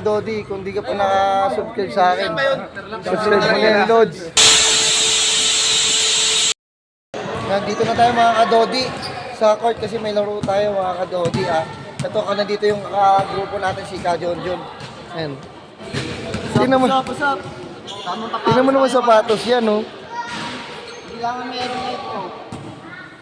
Dodi, kung di ka pa naka-subscribe sa akin, subscribe mo yan, Lods. Nandito na tayo mga kadodi sa court kasi may laro tayo mga kadodi Ito ka nandito yung grupo natin si Ka Jonjon. Ayan. Tingnan mo naman sapatos yan, no? Kailangan meron na ito.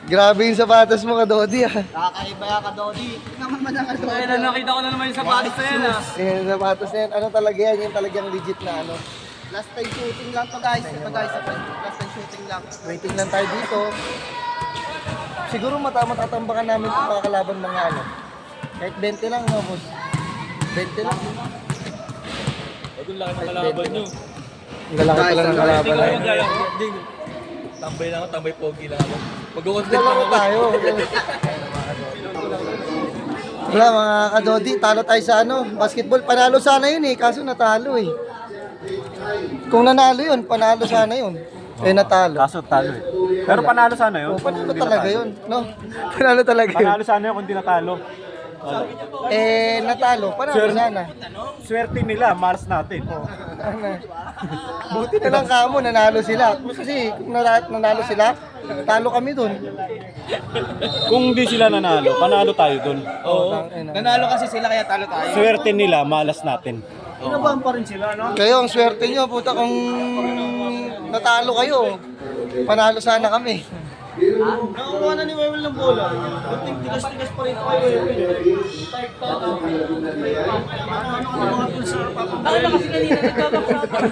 Grabe yung sapatos mo kadodi Kakaiba yan ka, Dodi. Naman man ang Ay, nakita ko na naman yung sapatos na yan Yung sapatos na yan, ano talaga yan? Yung talagang legit na ano. Last time shooting lang to guys. Ito guys, last time shooting lang. Waiting lang tayo dito. Siguro matatambakan namin kung makakalaban mga ano. Kahit 20 lang, no, boss? 20 lang. Huwag yung laki ng kalaban nyo. Ang lalaki pala ng kalaban na yun. Tambay lang ako, tambay pogi lang ako. Mag-content lang Lalaki ako. tayo. Wala mga kadodi, talo tayo sa ano, basketball. Panalo sana yun kaso natalo Kung nanalo yun, panalo sana yun. Natalo. Kaso talo Pero panalo sana yun. Panalo talaga yun, no? Panalo talaga yun. Panalo sana yun kung di natalo. Natalo, panalo sana. Swerte nila, malas natin. Buti na lang kamo, nanalo sila. Kasi kung nanalo sila, talo kami dun. Kung di sila nanalo, panalo tayo dun. Oo. Nanalo kasi sila kaya talo tayo. Swerte nila, malas natin. Inabahan pa rin sila, no? Kayo, ang swerte nyo, puta, kung natalo kayo, panalo sana kami. Nakukuha na ni Wewel ng bola. Kunting tigas-tigas pa rin ito kay Wewel. Ako na kasi kanina nagbabaksakan.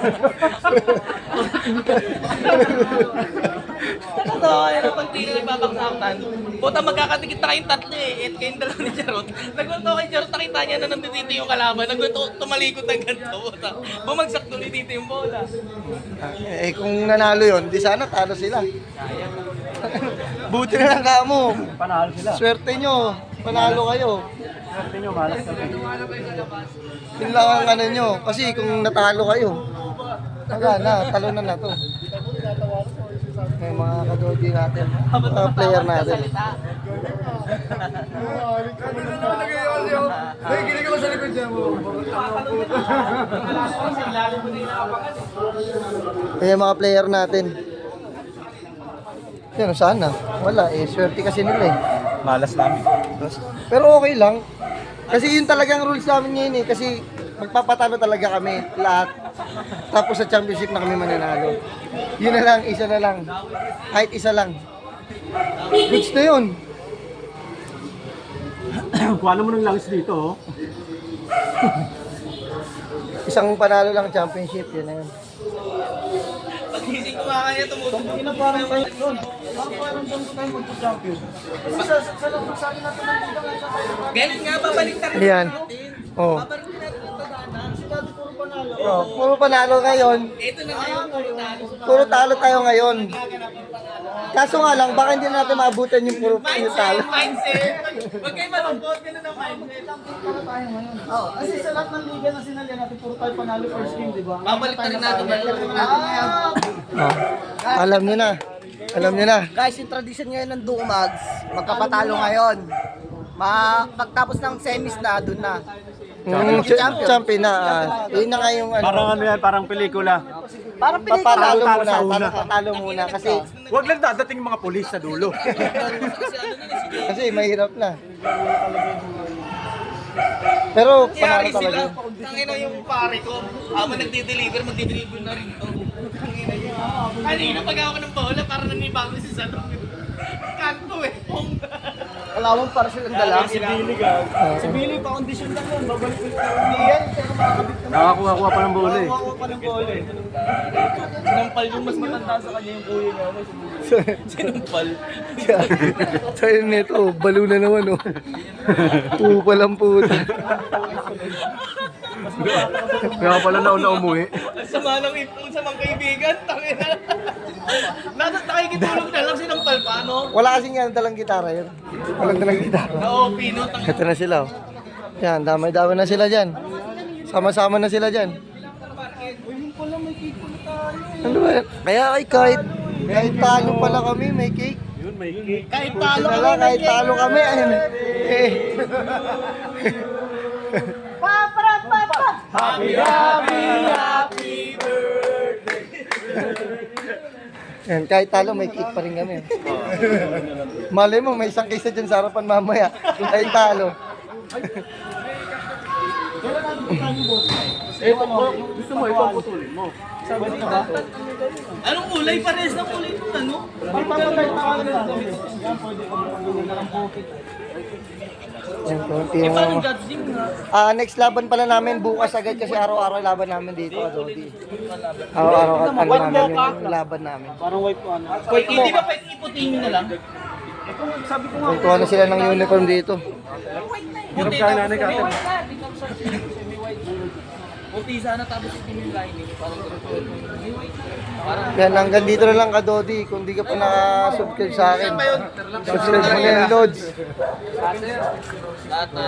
Ito, pag di na nagbabaksakan, puta magkakatikit na kayong tatlo At kayong dalawa ni Jarot. Nagpunto kay Jarot, nakita niya na nandito yung kalaban. Nagpunto, tumalikot ng ganito, puta. Bumagsak tuloy dito yung bola. Kung nanalo yun, di sana talo sila. Buti na lang kamo. Panalo sila. Swerte nyo, panalo kayo. Swerte nyo, malas natin. Yun lang ang ano nyo, kasi kung natalo kayo, talo na to. May mga kadodi natin, mga player natin. Kaya mga player natin. Yan, sana. Wala swerte kasi nila Malas namin. Pero okay lang. Kasi yun talagang rules namin ngayon kasi magpapatalo talaga kami lahat. Tapos sa championship na kami mananalo. Yun na lang, isa na lang. Kahit isa lang. Goods na yun. Kuha mo ng langis dito, Isang panalo lang championship, yun na yun. Pagising ko nga kaya tumutubo. Parang doon tayo magpo-champion. Kasi sa labas sa akin natin nandito nga sa tayo. Ganun nga, babalik na rin Ayan. natin. Oh. Babalik na natin ang tadhana. Kasi dati puro panalo. Puro panalo ngayon. Ito na ngayon, puro talo. Puro talo tayo ngayon. Kaso nga lang, baka hindi natin maabutan yung puro yung talo. Mindset! Huwag kayo malungkot, ganun ang mindset. Para tayo ngayon. Oo. Kasi sa lahat ng liga na sinalihan natin, puro tayo panalo first game, di ba? Babalik na rin natin. Alam nyo na. Alam nyo na. Guys, yung tradition ngayon ng Dumags, magkapatalo ngayon. Pagtapos ng semis na, dun na. Champion na. Yun na nga yung ano. Parang ano yan, parang pelikula. Parang Papatalo Talo muna. sa una. Papatalo muna kasi Huwag lang dadating mga polis sa dulo. kasi mahirap na. Pero panalo Yari sila. talaga. Tangina yung pare ko. Habang nagdi-deliver, magdi-deliver na rin to. Tangina yun. Kanina pag ako ng bola, parang nanibago si Sado. Kanto Kalawang para silang dala. Si Billy ka. Si Billy pa kondisyon lang yun, babalik ko hindi yan, pero makakabit ka na. Nakakuha pa ng bola Makuha pa ng bola eh. Sinampal yung mas matanda sa kanya yung kuya niya. Sinampal. Sa'yo nito, balo na naman Pupa lang puta. Kaya pala na umuwi. Ang sama ng ipon sa mga kaibigan. Tangina. Nakikitulog na lang sinampal pa, no? Wala kasing yan dalang gitara yun. Walang dalang gitara. Na-OP, no? Ito na sila Yan, damay-damay na sila dyan. Sama-sama na sila dyan. Ano ba? Kaya kahit talo pala kami, may cake. Yun, may cake. Kahit Talo talo lang, kahit talo kami. Ayun. Yan, kahit talo, may cake pa rin kami. Malay mo, may isang kisa dyan sa harapan mamaya. Kahit talo. Anong kulay? Pares na kulay ito, ano? Yan, konti Eh, yung... paano judging nga? Next laban pala namin bukas agad kasi araw-araw laban namin dito, Adodi. Araw-araw ano namin yung laban namin. Parang white po ano. Hindi ba pwede iputin nyo na lang? Kung na sila ng uniform dito. Puti tapos puti sana tapos itim yung lining. Yan, hanggang dito na lang, Kadodi. Kung di ka pa nakasubscribe sa akin, subscribe mo na yung Lods. Lahat na.